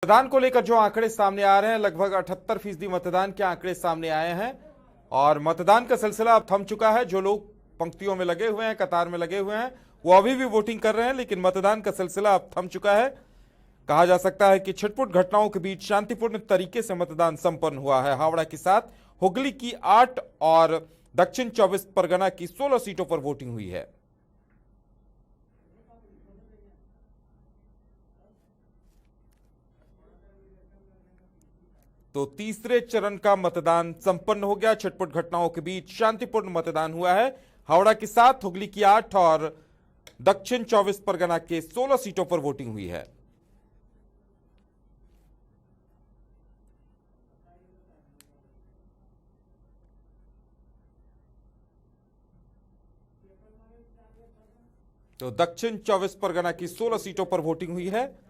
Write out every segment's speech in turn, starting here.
मतदान को लेकर जो आंकड़े सामने आ रहे हैं, लगभग 78% मतदान के आंकड़े सामने आए हैं और मतदान का सिलसिला अब थम चुका है। जो लोग पंक्तियों में लगे हुए हैं, कतार में लगे हुए हैं, वो अभी भी वोटिंग कर रहे हैं, लेकिन मतदान का सिलसिला अब थम चुका है। कहा जा सकता है कि छिटपुट घटनाओं के बीच शांतिपूर्ण तरीके से मतदान संपन्न हुआ है। हावड़ा के साथ हुगली की 8 और दक्षिण 24 परगना की 16 सीटों पर वोटिंग हुई है। तो तीसरे चरण का मतदान संपन्न हो गया। छिटपुट घटनाओं के बीच शांतिपूर्ण मतदान हुआ है। हावड़ा के साथ हुगली की 8 और दक्षिण 24 परगना के 16 सीटों पर वोटिंग हुई है। तो दक्षिण 24 परगना की 16 सीटों पर वोटिंग हुई है।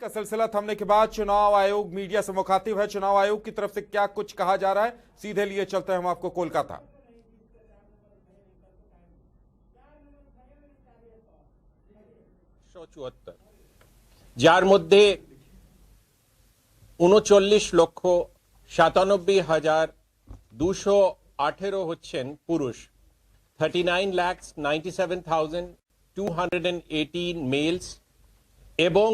का सिलसिला थमने के बाद चुनाव आयोग मीडिया से मुखातिब है। चुनाव आयोग की तरफ से क्या कुछ कहा जा रहा है, सीधे लिए चलते हैं हम आपको कोलकाता। যার মধ্যে 39,97,218 হচ্ছেন পুরুষ, 39,97,218 মেলস এবং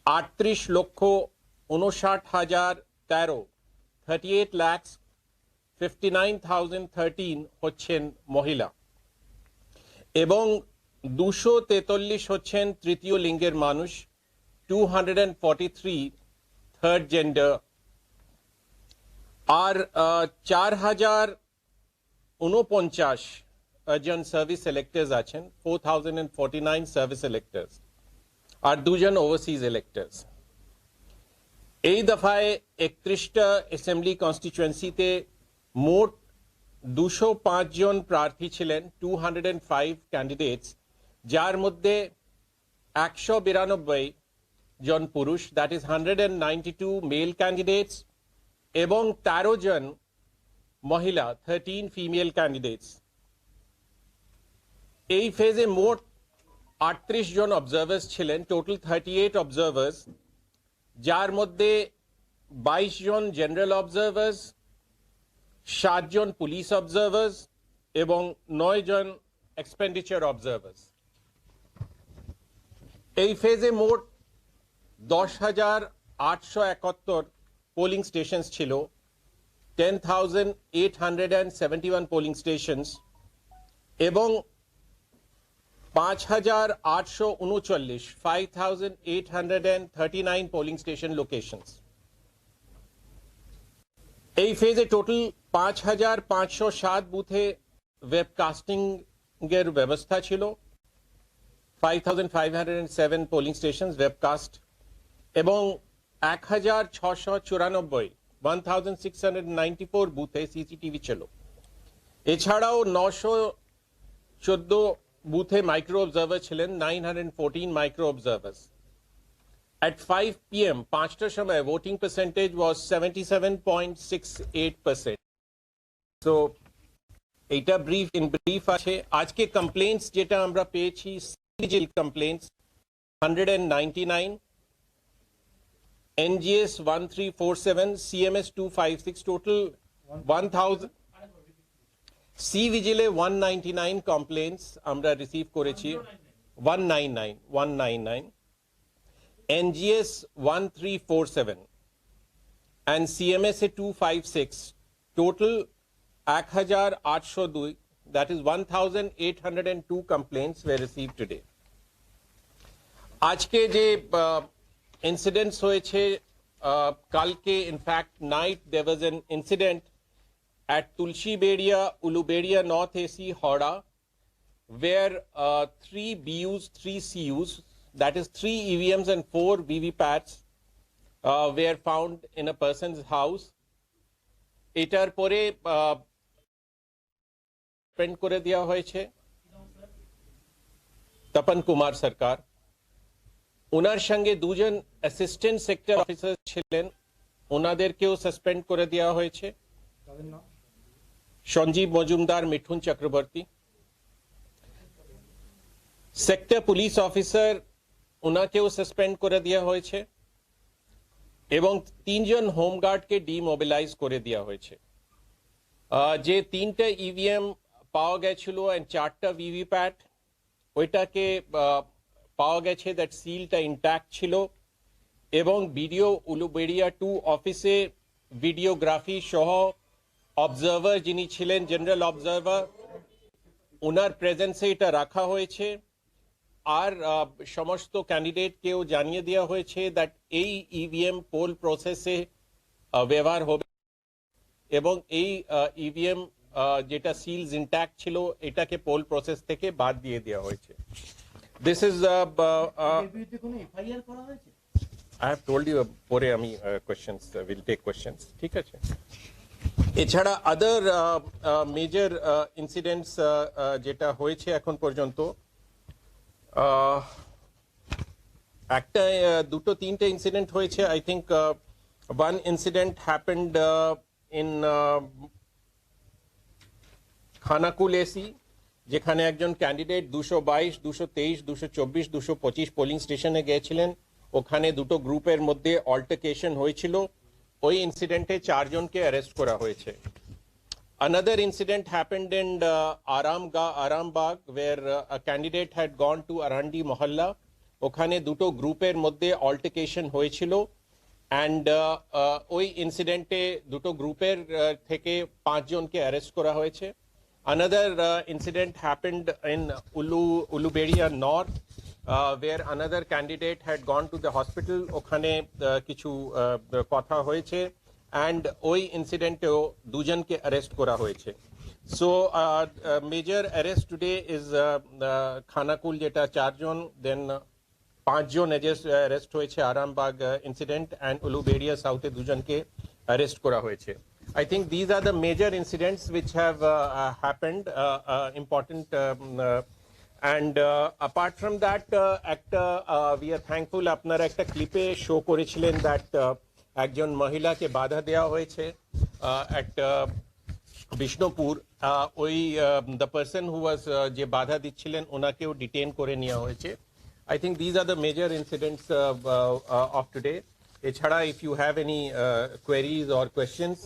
38,59,013 38,59,013 হচ্ছেন মহিলা এবং 243 হচ্ছেন তৃতীয় লিঙ্গের মানুষ, 243 থার্ড জেন্ডার, আর 4,049 জন সার্ভিস ইলেক্টর্স আছেন, 4,049 সার্ভিস ইলেক্টর্স আর 2 জন ওভারসিজ ইলেক্টর্স। এই দফায় 31টা অ্যাসেম্বলি কনস্টিটুয়েন্সিতে মোট 205 জন প্রার্থী ছিলেন, 205 ক্যান্ডিডেটস, যার মধ্যে 192 জন পুরুষ, দ্যাট ইজ 192 মেল ক্যান্ডিডেটস, এবং 13 জন মহিলা, 13 ফিমেল ক্যান্ডিডেটস। এই ফেজে মোট 38 জন অবজার্ভার্স ছিলেন, টোটাল 38 অবজার্ভার্স, যার মধ্যে 22 জন জেনারেল অবজার্ভার্স, 7 জন পুলিশ অবজার্ভার্স এবং 9 জন এক্সপেন্ডিচার অবজার্ভার্স। এই ফেজে মোট 10,871 পোলিং স্টেশনস ছিল, 10,871 পোলিং স্টেশনস এবং 5,839 5,839 পোলিং স্টেশন লোকেশনস। এই ফেজে টোটাল 5,507 বুথে ওয়েবকাস্টিং এর ব্যবস্থা ছিল, 5,507 পোলিং স্টেশন ওয়েবকাস্ট এবং 1,694 1,694 বুথে সিসিটিভি ছিল। এছাড়াও 914 বুথে মাইক্রো অবজার্ভার ছিলেন, 914 মাইক্রো অবজার্ভার্স। At 5 p.m. 5টার সময় voting percentage was 77.68%. So এটা brief আছে। আজকে কমপ্লেন্টস যেটা আমরা পেয়েছি, cVIGIL complaints 199, NGS 1347, CMS 256, total 1000। সিভিজিলে 199 কমপ্লেন্টস আমরা রিসিভ করেছি, 199, NGS 1347 and CMS 256, total 1,802, that is 1,802 complaints were received today. আজকে যে incidents হয়েছে, কালকে in fact night there was an incident at Tulsi Bedia, Ulubedia North AC, Howrah, where 3 BUs, 3 CUs, that is 3 EVMs and 4 VVPATs were found in a person's house. এটার পরে পেন্ড করে দেওয়া হয়েছে তপন কুমার সরকার, ওনার সঙ্গে 2 জন অ্যাসিস্ট্যান্ট সেক্টর অফিসার ছিলেন, ওনাদেরকেও suspend করে দেওয়া হয়েছে। Sanjeev Majumdar, Mithun Chakraborty. Sector police officer ওনাকেও সাসপেন্ড করে দেওয়া হয়েছে এবং 3 জন হোমগার্ডকে ডিমোবিলাইজ করে দেওয়া হয়েছে। যে 3টা ইভিএম পাওয়া গেছিল এন্ড 4টা ভিভিপ্যাট, ওইটাকে পাওয়া গেছে দ্যাট সিলটা ইন্ট্যাক্ট ছিল এবং ভিডিও উলুবেড়িয়া 2 অফিসে ভিডিওগ্রাফি সহ অবজারভার যিনি ছিলেন, জেনারেল অবজারভার, ওনার প্রেজেন্সে এটা রাখা হয়েছে। আর সমস্ত ক্যান্ডিডেটকেও জানিয়ে দেওয়া হয়েছে দ্যাট এই ইভিএম পোল প্রসেসে ব্যবহার হবে এবং এই ইভিএম যেটা সিলস ইন্ট্যাক্ট ছিল এটাকে পোল প্রসেস থেকে বাদ দিয়ে দেওয়া হয়েছে। This is I have told you পরে আমি questions will take questions, ঠিক আছে। এছাড়া আদার মেজর ইনসিডেন্টস যেটা হয়েছে এখন পর্যন্ত, একটা দুটো তিনটে ইনসিডেন্ট হয়েছে। I think one incident happened in Khanakul AC, যেখানে একজন ক্যান্ডিডেট 222, 223, 224, 225 পোলিং স্টেশনে গিয়েছিলেন। ওখানে দুটো গ্রুপের মধ্যে অল্টারকেশন হয়েছিল। ওই ইনসিডেন্টে 4 জনকে অ্যারেস্ট করা হয়েছে। Another incident happened in Arambagh where a candidate had gone to Arandi Mohalla. ওখানে দুটো গ্রুপের মধ্যে অল্টারকেশন হয়েছিল and ওই ইনসিডেন্টে দুটো গ্রুপের থেকে 5 জনকে অ্যারেস্ট করা হয়েছে। Another incident happened in Uluberia North where another candidate had gone to the hospital. ওখানে কিছু কথা হয়েছে and ওই ইনসিডেন্টেও 2 জনকে অ্যারেস্ট করা হয়েছে। So major arrest today is Khanakul যেটা 4 জন, then 5 জন অ্যারেস্ট হয়েছে আরামবাগ ইনসিডেন্ট and উলুবেড়িয়া সাউথে 2 জনকে অ্যারেস্ট করা হয়েছে। I think these are the major incidents which have happened, important, and apart from that, we are thankful আপনারা একটা ক্লিপে শো করেছিলেন that একজন মহিলাকে বাধা দেওয়া হয়েছে at বিষ্ণুপুর। ওই the person who was যে বাধা দিচ্ছিলেন ওনাকেও ডিটেইন করে নেওয়া হয়েছে। I think these are the major incidents of today. এছাড়া if you have any queries or questions,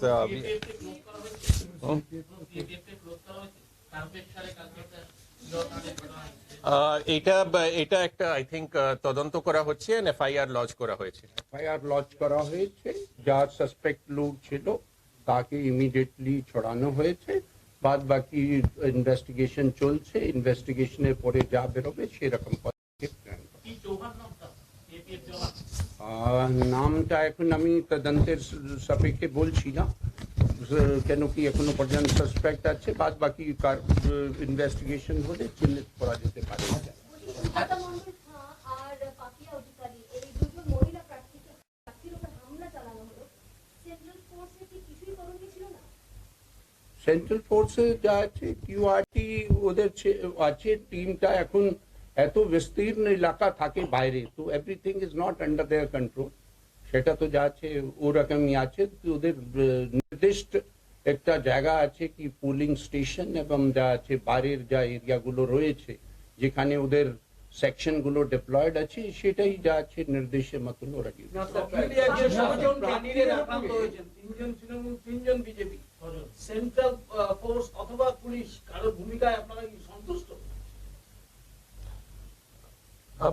এটা একটা I think তদন্ত করা হচ্ছে and FIR লঞ্চ করা হয়েছে। FIR লঞ্চ করা হয়েছে, যা সাসপেক্ট লোক ছিল তাকে ইমিডিয়েটলি ছড়ানো হয়েছে। বাদ বাকি ইনভেস্টিগেশন চলছে, ইনভেস্টিগেশনের পরে যা বেরোবে সেরকম পদক্ষেপ নেওয়া হবে। নামটা এখন আমি তদন্তের সাপেক্ষে বলছি না, কেন কি এখনো পর্যন্ত সাসপেক্ট আছে। বাদ বাকি ইনভেস্টিগেশন হলে চিহ্নিত করা যেতে পারে। সেন্ট্রাল ফোর্সে যা আছে কিউআরটি ওদের আছে, টিমটা এখন এত বিস্তীর্ণ এলাকা থাকে বাইরে, তো everything is not under their control. সেটা তো যা আছে ওরকমই আছে। ওদের নির্দিষ্ট একটা জায়গা আছে কি পোলিং স্টেশন এবং যা আছে বাইরের যা এরিয়াগুলো রয়েছে যেখানে ওদের সেকশন গুলো ডিপ্লয়েড আছে, সেটাই যা আছে নির্দেশের মতন ওরা সেন্ট্রাল ফোর্স অথবা পুলিশ কারো ভূমিকায় আপনারা কি সন্তুষ্ট?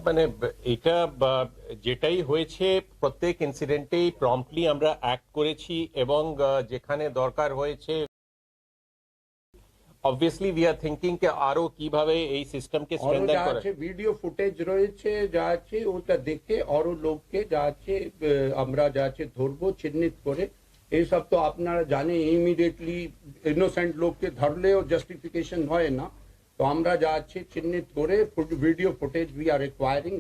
মানে এটা যেটাই হয়েছে প্রত্যেক ইনসিডেন্টেই প্রম্পটলি আমরা অ্যাক্ট করেছি এবং যেখানে দরকার হয়েছে obviously we are thinking কে আরো কিভাবে এই সিস্টেমকে স্ট্রেংথেন করা। ভিডিও ফুটেজ রয়েছে যা আছে ওটা দেখে আরো লোককে যা আছে আমরা যা আছে ধরবো চিহ্নিত করে। এইসব তো আপনারা জানেন, ইমিডিয়েটলি ইনোসেন্ট লোককে ধরলেও জাস্টিফিকেশন হয় না, তো আমরা যা আছে চিহ্নিত করে video footage we are recurring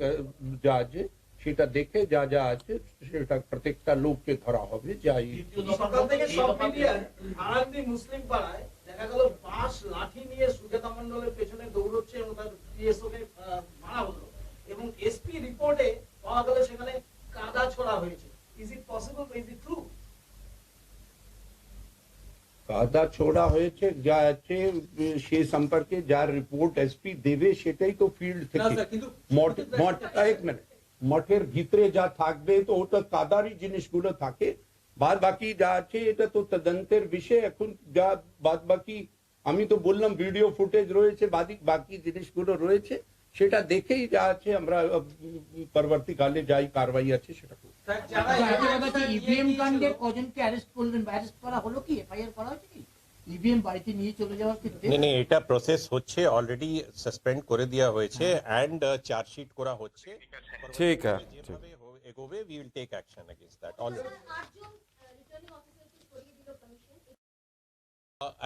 যা আছে সেটা দেখে যা যা আছে সেটা প্রত্যেকটা লোককে ধরা হবে। যাই সকাল থেকে সব মিডিয়া আরান্দি মুসলিম পাড়ায় দেখা গেল বাস লাঠি নিয়ে সুজাতা মণ্ডলের পেছনে দৌড়চ্ছে এবং তার পিএসও কে মারা হলো এবং এসপি রিপোর্টে পাওয়া গেল সেখানে কাদা ছোড়া হয়েছে। Is it possible, is it true? কাদা ছোড়া হয়েছে যা আছে সে সম্পর্কে যার রিপোর্ট এসপি দেবে সেটাই তো ফিল্ড থেকে এক মিনিট মঠের ভিতরে যা থাকবে তো ওটা কাদারি জিনিসগুলো থাকে বাদ বাকি যা আছে এটা তো তদন্তের বিষয় এখন যা বাদ বাকি আমি তো বললাম ভিডিও ফুটেজ রয়েছে বাকি জিনিসগুলো রয়েছে সেটা দেখেই যা আছে আমরা পরবর্তীকালে যাই কারবাই আছে সেটা করব। ইভিএম কাণ্ডে কজনকে অ্যারেস্ট করলেন, অ্যারেস্ট করা হলো কি, এফআইআর করা হয়েছে কি ইভিএম বাড়িতে নিয়ে চলে যাওয়ার ক্ষেত্রে? नहीं এটা প্রসেস হচ্ছে, অলরেডি সাসপেন্ড করে দেওয়া হয়েছে এন্ড চার্জশিট করা হচ্ছে। ठीक है যেভাবে এগোবে we will take action against that already.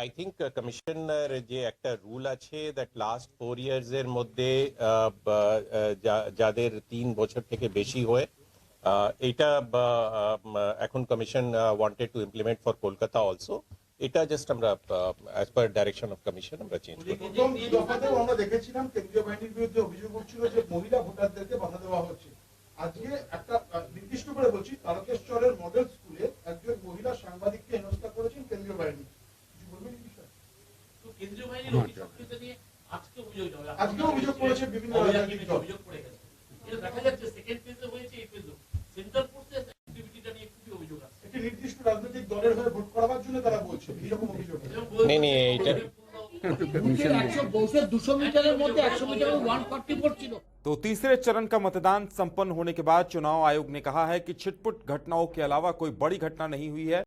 I think কমিশনের যে একটা রুল আছে দ্যাট লাস্ট 4 ইয়ার্স এর মধ্যে যাদের 3 বছর থেকে বেশি হয় এটা এখন commission wanted to implement for Kolkata also. এটা জাস্ট আমরা as per direction of commission আমরা চেঞ্জ করব। প্রথম দফাতেও আমরা দেখেছিলাম কেন্দ্রীয় বাহিনীর বিরুদ্ধে অভিযোগ উঠছিল যে মহিলা ভোটারদেরকে বাধা দেওয়া হচ্ছে। আজকে একটা নির্দিষ্ট করে বলছি, তারকেশ্বরের মডেল স্কুলে একজন মহিলা সাংবাদিককে হেনস্থা করেছেন কেন্দ্রীয় বাহিনী। কিছু বলবেন এই বিষয়ে? তো কেন্দ্রীয় বাহিনীর অভিযোগটা নিয়ে আজকে অভিযোগ করেছে বিভিন্ন রাজনৈতিক দল। অভিযোগ করে গেছে। এটা দেখা যাচ্ছে সেকেন্ড ফেজে হয়েছে, এই ফেজে সেন্ট্রাল ফোর্সের অ্যাক্টিভিটিটা নিয়ে খুবই অভিযোগ আছে। একটি নির্দিষ্ট রাজনৈতিক দলের হয়ে ভোট করাবার জন্য তারা বলছে এরকম অভিযোগ। नहीं এটা 200 মিটারের মধ্যে 100 মিটারে 144 ছিল। तो तीसरे चरण का मतदान संपन्न होने के बाद चुनाव आयोग ने कहा है कि छिटपुट घटनाओं के अलावा कोई बड़ी घटना नहीं हुई है।